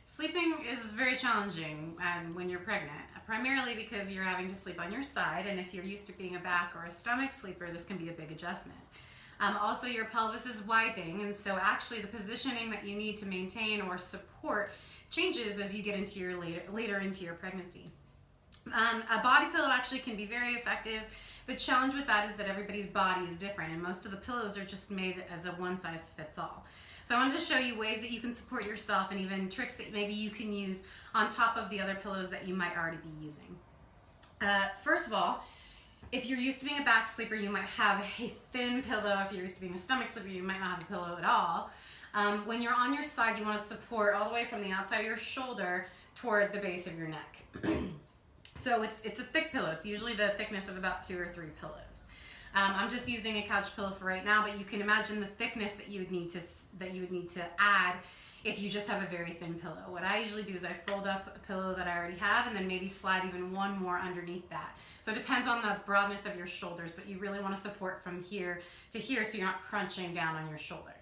Sleeping is very challenging when you're pregnant, primarily because you're having to sleep on your side, and if you're used to being a back or a stomach sleeper, this can be a big adjustment. Also, your pelvis is widening, and so actually the positioning that you need to maintain or support changes as you get into your later into your pregnancy. A body pillow actually can be very effective. The challenge with that is that everybody's body is different, and most of the pillows are just made as a one size fits all. So I wanted to show you ways that you can support yourself and even tricks that maybe you can use on top of the other pillows that you might already be using. First of all, if you're used to being a back sleeper, you might have a thin pillow. If you're used to being a stomach sleeper, you might not have a pillow at all. When you're on your side, you want to support all the way from the outside of your shoulder toward the base of your neck. So it's a thick pillow. It's usually the thickness of about 2 or 3 pillows. I'm just using a couch pillow for right now, but you can imagine the thickness that you would need to add if you just have a very thin pillow. What I usually do is I fold up a pillow that I already have and then maybe slide even one more underneath that. So it depends on the broadness of your shoulders, but you really want to support from here to here so you're not crunching down on your shoulder.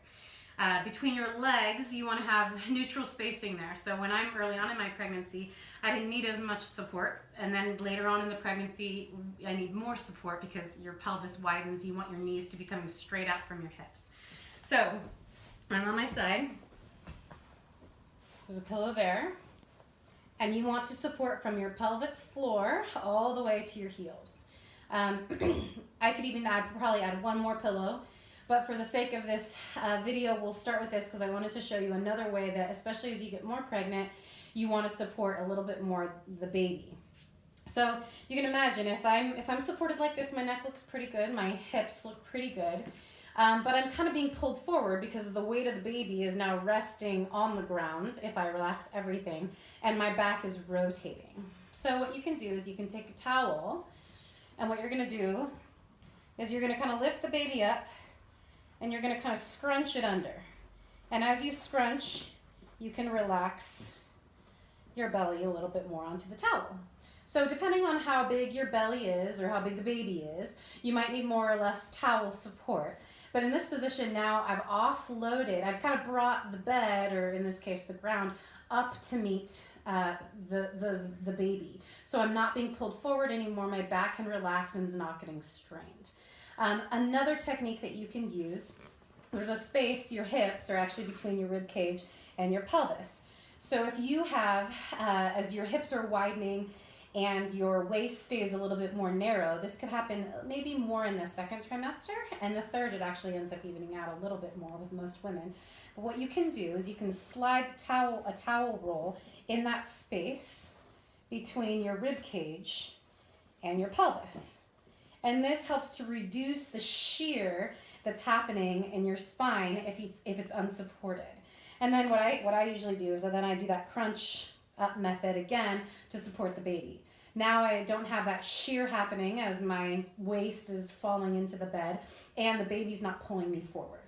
Between your legs, you want to have neutral spacing there. So when I'm early on in my pregnancy, I didn't need as much support. And then later on in the pregnancy, I need more support because your pelvis widens. You want your knees to be coming straight out from your hips. So I'm on my side. There's a pillow there. And you want to support from your pelvic floor all the way to your heels. I could even probably add one more pillow. But for the sake of this video, we'll start with this because I wanted to show you another way that, especially as you get more pregnant, you want to support a little bit more the baby. So you can imagine if I'm supported like this, my neck looks pretty good, my hips look pretty good, but I'm kind of being pulled forward because the weight of the baby is now resting on the ground if I relax everything, and my back is rotating. So what you can do is you can take a towel, and what you're going to do is you're going to kind of lift the baby up, and you're going to kind of scrunch it under. And as you scrunch, you can relax your belly a little bit more onto the towel. So depending on how big your belly is or how big the baby is, you might need more or less towel support. But in this position now, I've offloaded, I've kind of brought the bed, or in this case the ground, up to meet the baby. So I'm not being pulled forward anymore, my back can relax and is not getting strained. Another technique that you can use, there's a space, your hips are actually between your rib cage and your pelvis. So if you have, as your hips are widening and your waist stays a little bit more narrow, this could happen maybe more in the second trimester, and the third it actually ends up evening out a little bit more with most women. But what you can do is you can slide a towel roll in that space between your rib cage and your pelvis. And this helps to reduce the shear that's happening in your spine if it's unsupported. And then what I usually do is then I do that crunch up method again to support the baby. Now I don't have that shear happening as my waist is falling into the bed and the baby's not pulling me forward.